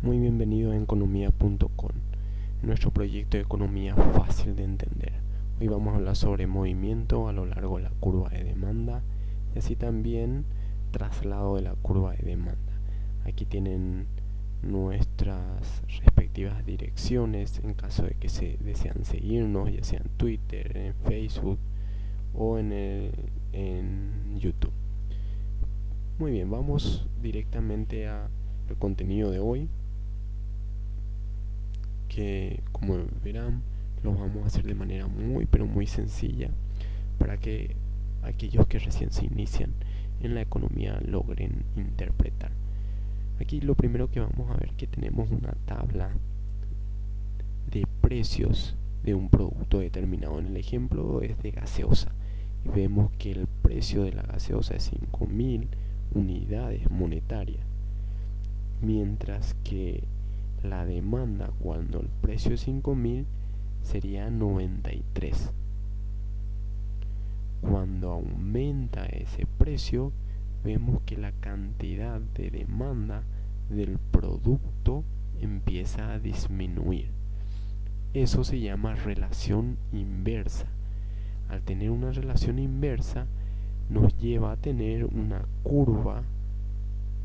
Muy bienvenido a economía.com, nuestro proyecto de economía fácil de entender. Hoy vamos a hablar sobre movimiento a lo largo de la curva de demanda y así también traslado de la curva de demanda. Aquí tienen nuestras respectivas direcciones en caso de que se desean seguirnos, ya sea en Twitter, en Facebook o en YouTube. Muy bien, vamos directamente al contenido de hoy, que como verán lo vamos a hacer de manera muy sencilla para que aquellos que recién se inician en la economía logren interpretar. Aquí lo primero que vamos a ver es que tenemos una tabla de precios de un producto determinado. En el ejemplo es de gaseosa y vemos que el precio de la gaseosa es 5.000 unidades monetarias, mientras que la demanda cuando el precio es 5.000 sería 93. Cuando aumenta ese precio, vemos que la cantidad de demanda del producto empieza a disminuir. Eso se llama relación inversa. Al tener una relación inversa, nos lleva a tener una curva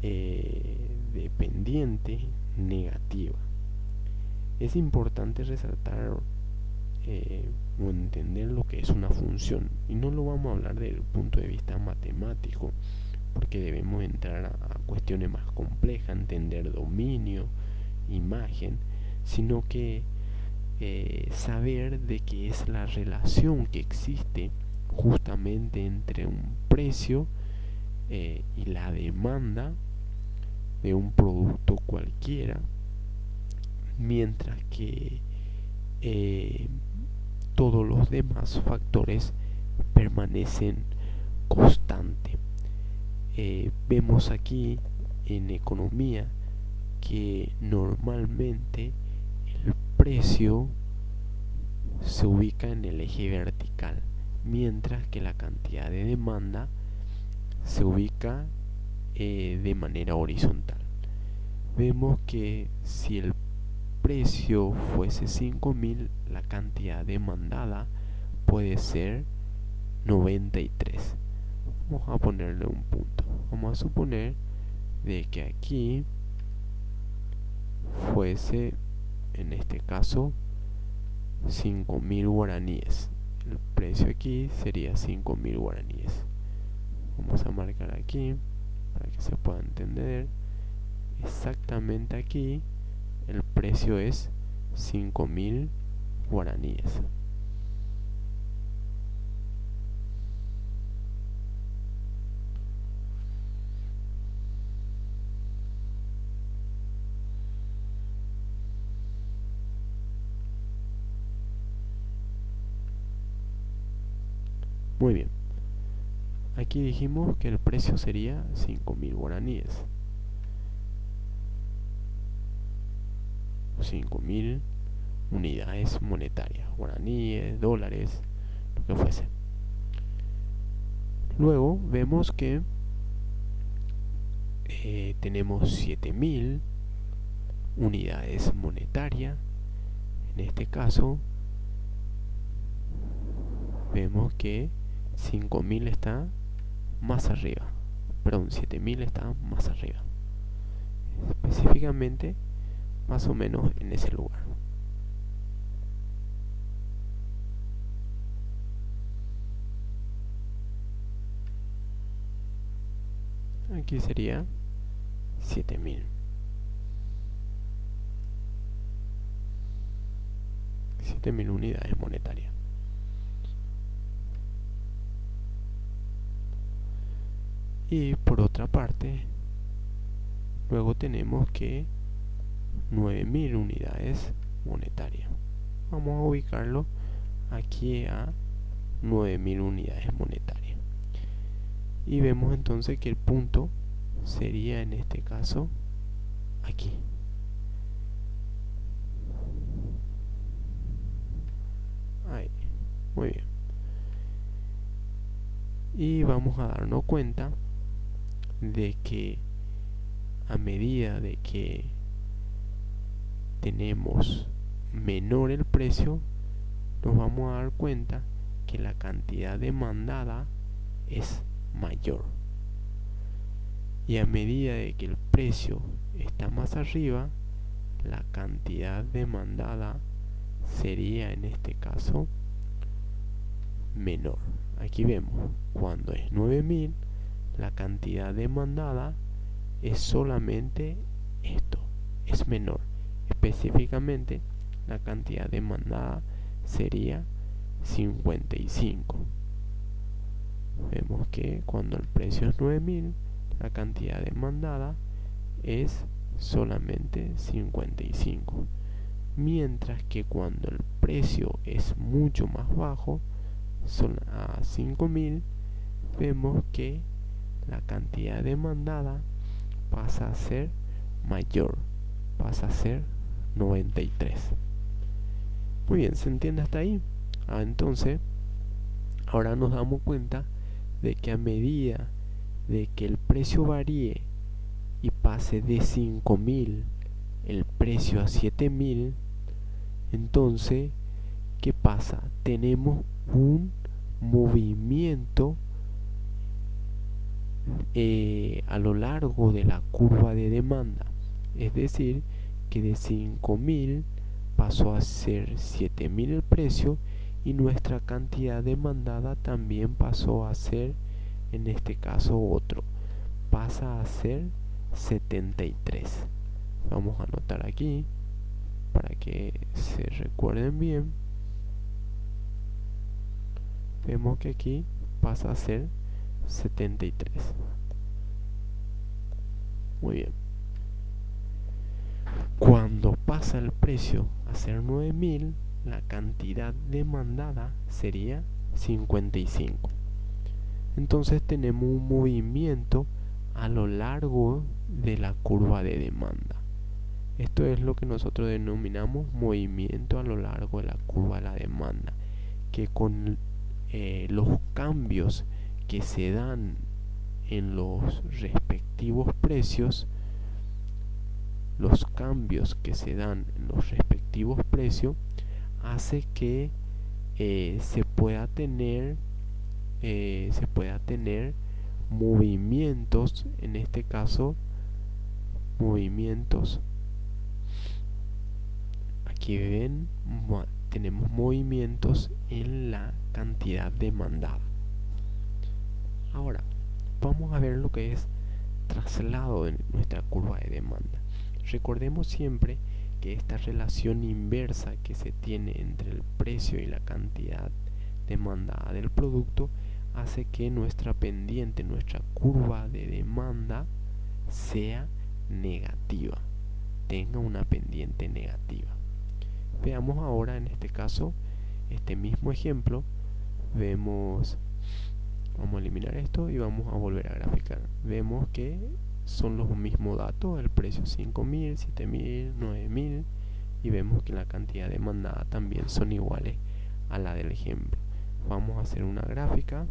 de pendiente negativa. Es importante resaltar o entender lo que es una función, y no lo vamos a hablar desde el punto de vista matemático, porque debemos entrar a cuestiones más complejas, entender dominio, imagen, sino que saber de qué es la relación que existe justamente entre un precio y la demanda de un producto cualquiera, mientras que todos los demás factores permanecen constantes. Vemos aquí en economía que normalmente el precio se ubica en el eje vertical, mientras que la cantidad de demanda se ubica de manera horizontal. Vemos que si el precio fuese 5.000, la cantidad demandada puede ser 93. Vamos a ponerle un punto. Vamos a suponer de que aquí fuese, en este caso, 5.000 guaraníes. El precio aquí sería 5.000 guaraníes. Vamos a marcar aquí para que se pueda entender. Exactamente aquí el precio es 5.000 guaraníes. Muy bien. Aquí dijimos que el precio sería 5.000 guaraníes. 5.000 unidades monetarias, guaraníes, dólares, lo que fuese. Luego vemos que tenemos 7.000 unidades monetarias. En este caso vemos que 5.000 está más arriba, perdón, 7.000 está más arriba, específicamente más o menos en ese lugar. Aquí sería 7.000. 7.000 unidades monetarias. Y por otra parte, luego tenemos que 9.000 unidades monetarias. Vamos a ubicarlo aquí a 9.000 unidades monetarias. Y vemos entonces que el punto sería en este caso aquí. Ahí. Muy bien. Y vamos a darnos cuenta de que a medida de que tenemos menor el precio, nos vamos a dar cuenta que la cantidad demandada es mayor. Y a medida de que el precio está más arriba, la cantidad demandada sería en este caso menor. Aquí vemos, cuando es 9000, la cantidad demandada es solamente esto, es menor. Específicamente, la cantidad demandada sería 55. Vemos que cuando el precio es 9000, la cantidad demandada es solamente 55. Mientras que cuando el precio es mucho más bajo, son a 5000, vemos que la cantidad demandada pasa a ser mayor, pasa a ser 93. Muy bien, ¿se entiende hasta ahí? Entonces, ahora nos damos cuenta de que a medida de que el precio varíe y pase de 5000 el precio a 7000, entonces, ¿qué pasa? Tenemos un movimiento a lo largo de la curva de demanda. Es decir, que de 5000 pasó a ser 7000 el precio y nuestra cantidad demandada también pasó a ser, en este caso otro, pasa a ser 73. Vamos a anotar aquí para que se recuerden bien. Vemos que aquí pasa a ser 73. Muy bien. Cuando pasa el precio a ser 9000, la cantidad demandada sería 55. Entonces tenemos un movimiento a lo largo de la curva de demanda. Esto es lo que nosotros denominamos movimiento a lo largo de la curva de la demanda, que con los cambios que se dan en los respectivos precios, hace que se pueda tener movimientos, en este caso movimientos, aquí ven, tenemos movimientos en la cantidad demandada. Ahora vamos a ver lo que es traslado de nuestra curva de demanda. Recordemos siempre que esta relación inversa que se tiene entre el precio y la cantidad demandada del producto hace que nuestra pendiente, nuestra curva de demanda, sea negativa, tenga una pendiente negativa. Veamos ahora en este caso, este mismo ejemplo, vamos a eliminar esto y vamos a volver a graficar. Vemos que son los mismos datos, el precio 5000, 7000, 9000, y vemos que la cantidad demandada también son iguales a la del ejemplo. Vamos a hacer una gráfica.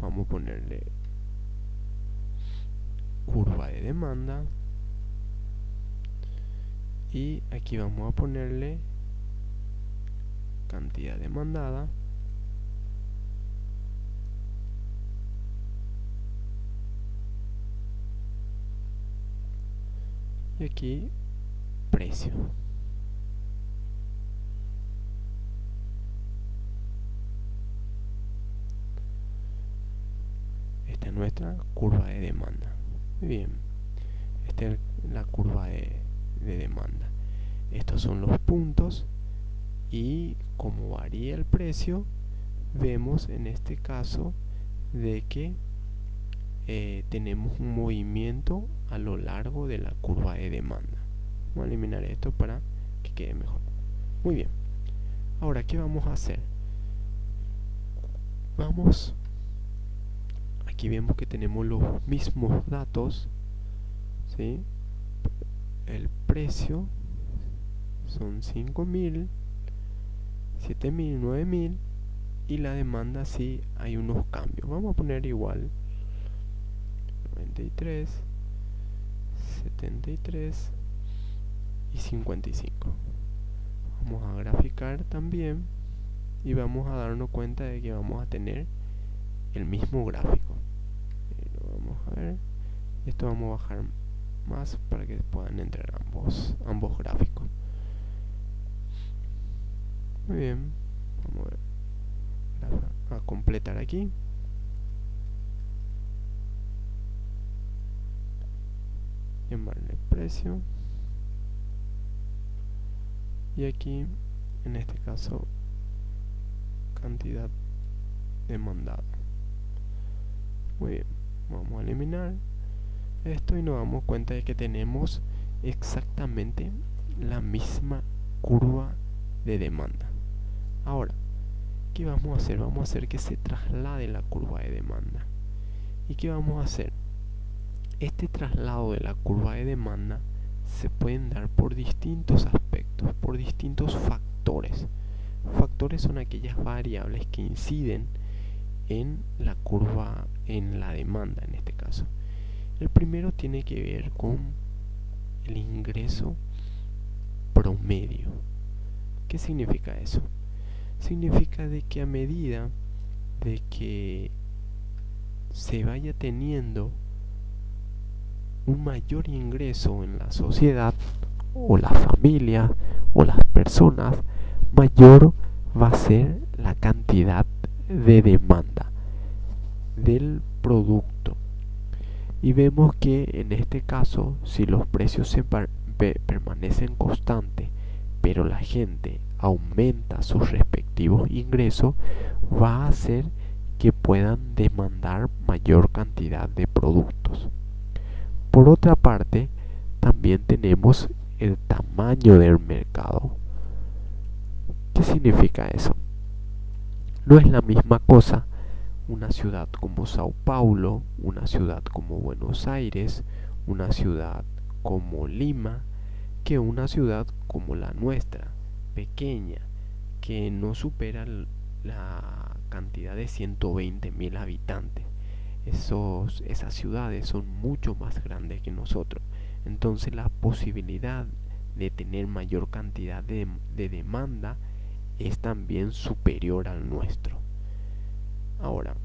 Vamos a ponerle curva de demanda y aquí vamos a ponerle cantidad demandada y aquí precio. Esta es nuestra curva de demanda. Muy bien, esta es la curva de demanda. Estos son los puntos y como varía el precio, vemos en este caso de que tenemos un movimiento a lo largo de la curva de demanda. Vamos a eliminar esto para que quede mejor. Muy bien, ahora ¿qué vamos a hacer? Aquí vemos que tenemos los mismos datos, ¿sí? El precio son 5000, 7000, 9000 y la demanda sí hay unos cambios. Vamos a poner igual 93, 73 y 55. Vamos a graficar también y vamos a darnos cuenta de que vamos a tener el mismo gráfico. Lo vamos a ver. Esto vamos a bajar más para que puedan entrar ambos gráficos. Muy bien, vamos a completar aquí. Llamarle precio. Y aquí, en este caso, cantidad demandada. Muy bien, vamos a eliminar esto y nos damos cuenta de que tenemos exactamente la misma curva de demanda. Ahora, ¿qué vamos a hacer? Vamos a hacer que se traslade la curva de demanda. ¿Y qué vamos a hacer? Este traslado de la curva de demanda se pueden dar por distintos aspectos, por distintos factores. Factores son aquellas variables que inciden en la curva, en la demanda en este caso. El primero tiene que ver con el ingreso promedio. ¿Qué significa eso? Significa de que a medida de que se vaya teniendo un mayor ingreso en la sociedad o la familia o las personas, mayor va a ser la cantidad de demanda del producto. Y vemos que en este caso, si los precios permanecen constantes, pero la gente aumenta sus respectivos ingresos, va a hacer que puedan demandar mayor cantidad de productos. Por otra parte, también tenemos el tamaño del mercado. ¿Qué significa eso? No es la misma cosa una ciudad como Sao Paulo, una ciudad como Buenos Aires, una ciudad como Lima, que una ciudad como la nuestra, pequeña, que no supera la cantidad de 120.000 habitantes. Esas ciudades son mucho más grandes que nosotros. Entonces la posibilidad de tener mayor cantidad de demanda es también superior al nuestro. Ahora,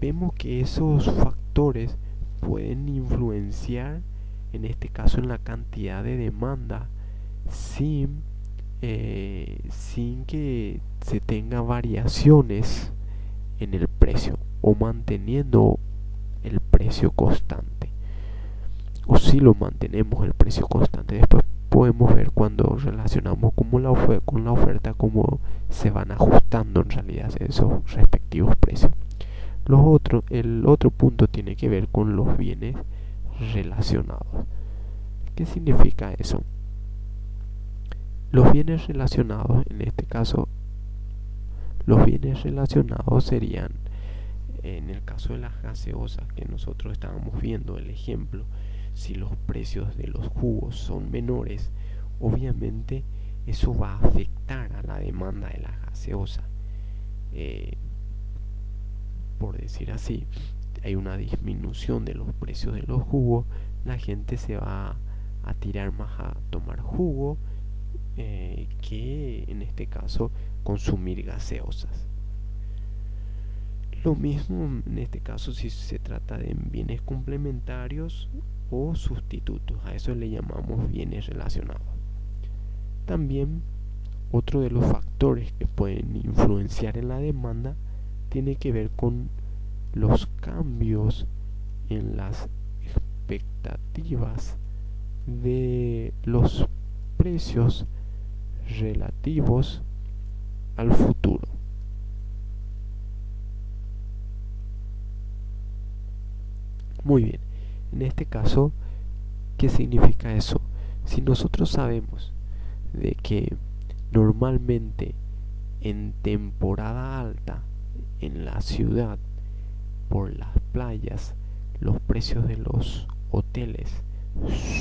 vemos que esos factores pueden influenciar, en este caso en la cantidad de demanda, sin que se tenga variaciones en el precio o manteniendo el precio constante. O si lo mantenemos el precio constante, después podemos ver cuando relacionamos con la oferta cómo se van ajustando en realidad esos respectivos precios. El otro punto tiene que ver con los bienes relacionados. ¿Qué significa eso? Los bienes relacionados, en este caso, los bienes relacionados serían, en el caso de las gaseosas que nosotros estábamos viendo el ejemplo, si los precios de los jugos son menores, obviamente eso va a afectar a la demanda de las gaseosas. Por decir así, hay una disminución de los precios de los jugos, la gente se va a tirar más a tomar jugo que en este caso consumir gaseosas. Lo mismo en este caso si se trata de bienes complementarios o sustitutos, a eso le llamamos bienes relacionados. También otro de los factores que pueden influenciar en la demanda tiene que ver con los cambios en las expectativas de los precios relativos al futuro. Muy bien, en este caso, ¿qué significa eso? Si nosotros sabemos de que normalmente en temporada alta en la ciudad, por las playas, los precios de los hoteles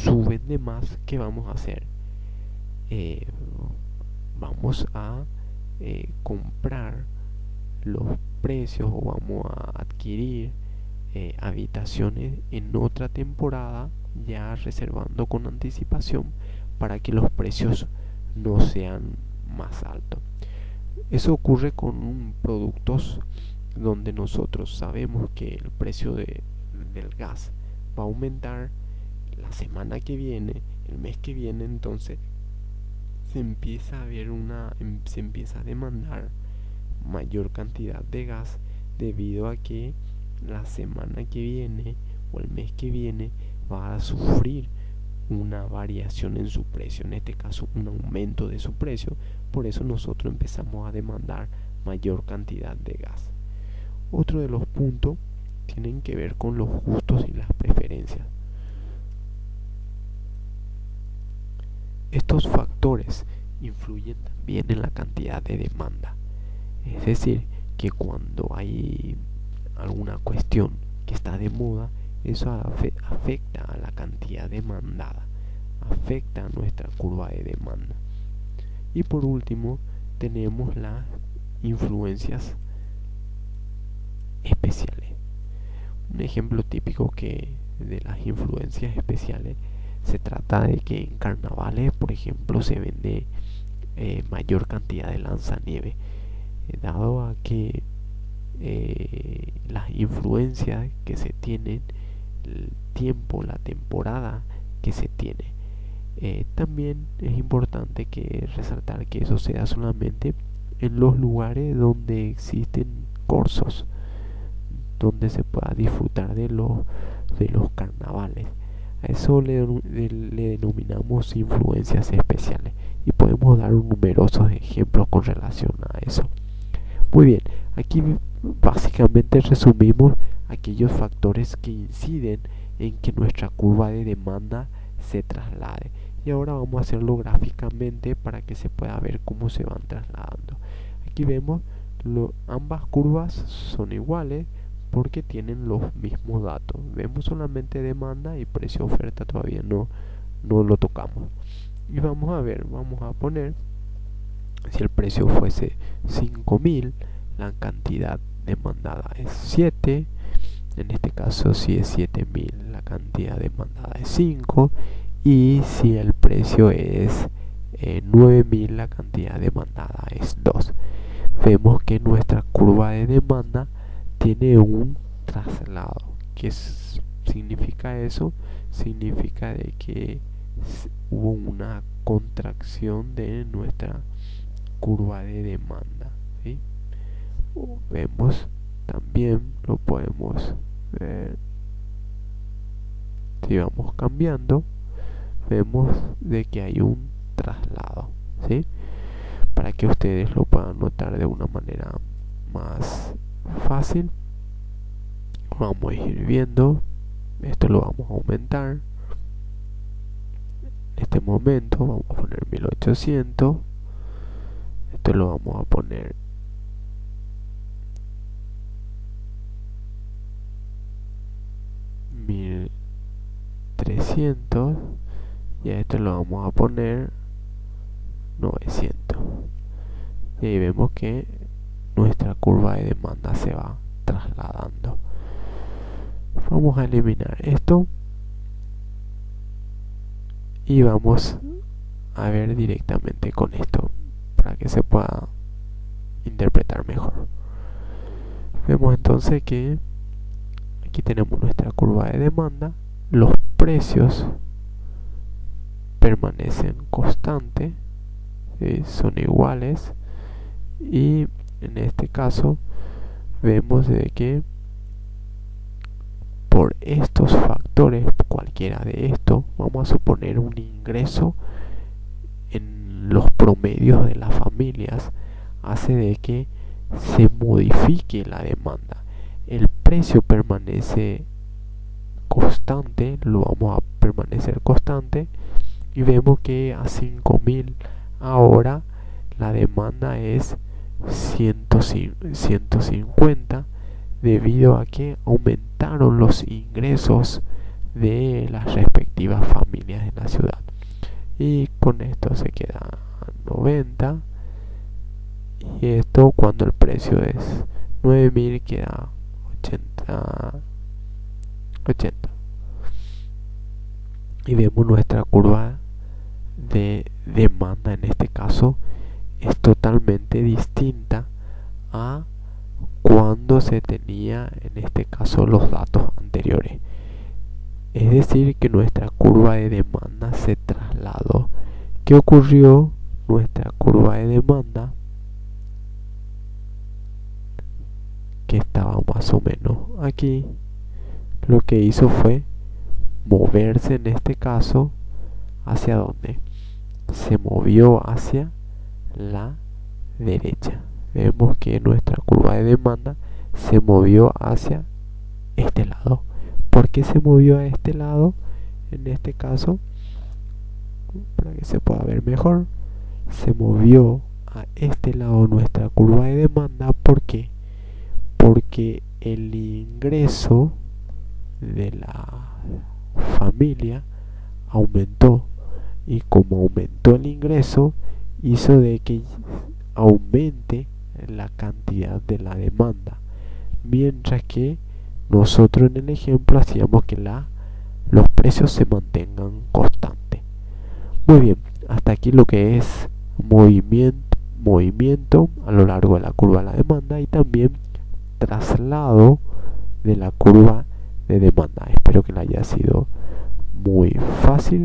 suben de más, ¿qué vamos a hacer? Vamos a comprar los precios o vamos a adquirir habitaciones en otra temporada ya reservando con anticipación para que los precios no sean más altos. Eso ocurre con productos donde nosotros sabemos que el precio del gas va a aumentar la semana que viene, el mes que viene. Entonces se empieza a demandar mayor cantidad de gas, debido a que la semana que viene o el mes que viene va a sufrir una variación en su precio, en este caso un aumento de su precio. Por eso nosotros empezamos a demandar mayor cantidad de gas. Otro de los puntos tienen que ver con los gustos y las preferencias. Estos factores influyen también en la cantidad de demanda. Es decir, que cuando hay alguna cuestión que está de moda, eso afecta a la cantidad demandada, afecta a nuestra curva de demanda. Y por último, tenemos las influencias especiales. Un ejemplo típico de las influencias especiales se trata de que en carnavales, por ejemplo, se vende mayor cantidad de lanzanieves, dado a que las influencias que se tienen, el tiempo, la temporada que se tiene. También es importante resaltar que eso se da solamente en los lugares donde existen corsos, donde se pueda disfrutar de los carnavales. A eso le denominamos influencias especiales, y podemos dar numerosos ejemplos con relación a eso. Muy bien, aquí básicamente resumimos aquellos factores que inciden en que nuestra curva de demanda se traslade. Y ahora vamos a hacerlo gráficamente para que se pueda ver cómo se van trasladando. Aquí vemos ambas curvas son iguales porque tienen los mismos datos. Vemos solamente demanda y precio oferta, todavía no lo tocamos. Y vamos a poner, si el precio fuese 5.000, la cantidad demandada es 7. En este caso, si es 7.000, la cantidad demandada es 5. Y si el precio es 9.000, la cantidad demandada es 2. Vemos que nuestra curva de demanda tiene un traslado. ¿Qué significa eso? Significa de que hubo una contracción de nuestra curva de demanda, ¿sí? Vemos también, lo podemos ver, si vamos cambiando, vemos de que hay un traslado, ¿sí? Para que ustedes lo puedan notar de una manera más fácil, vamos a ir viendo. Esto lo vamos a aumentar. En este momento vamos a poner 1800. Esto lo vamos a poner 1300. Y a esto lo vamos a poner 900. Y ahí vemos que nuestra curva de demanda se va trasladando. Vamos a eliminar esto y vamos a ver directamente con esto para que se pueda interpretar mejor. Vemos entonces que aquí tenemos nuestra curva de demanda. Los precios permanecen constantes, ¿sí? Son iguales, y en este caso vemos de que por estos factores, cualquiera de estos, vamos a suponer un ingreso en los promedios de las familias, hace de que se modifique la demanda. El precio permanece constante, lo vamos a permanecer constante, y vemos que a 5.000 ahora la demanda es 150, debido a que aumentaron los ingresos de las respectivas familias en la ciudad. Y con esto se queda a 90, y esto cuando el precio es 9.000 queda 80. y vemos nuestra curva de demanda en este caso es totalmente distinta a cuando se tenía en este caso los datos anteriores. Es decir, que nuestra curva de demanda se trasladó. ¿Qué ocurrió? Nuestra curva de demanda, que estaba más o menos aquí, lo que hizo fue moverse en este caso hacia dónde? Se movió hacia la derecha. Vemos que nuestra curva de demanda se movió hacia este lado. ¿Por qué se movió a este lado? En este caso, para que se pueda ver mejor, se movió a este lado nuestra curva de demanda. ¿Por qué? Porque el ingreso de la familia aumentó, y como aumentó el ingreso hizo de que aumente la cantidad de la demanda, mientras que nosotros en el ejemplo hacíamos que los precios se mantengan constantes. Muy bien, hasta aquí lo que es movimiento a lo largo de la curva de la demanda y también traslado de la curva de demanda. Espero que la haya sido muy fácil.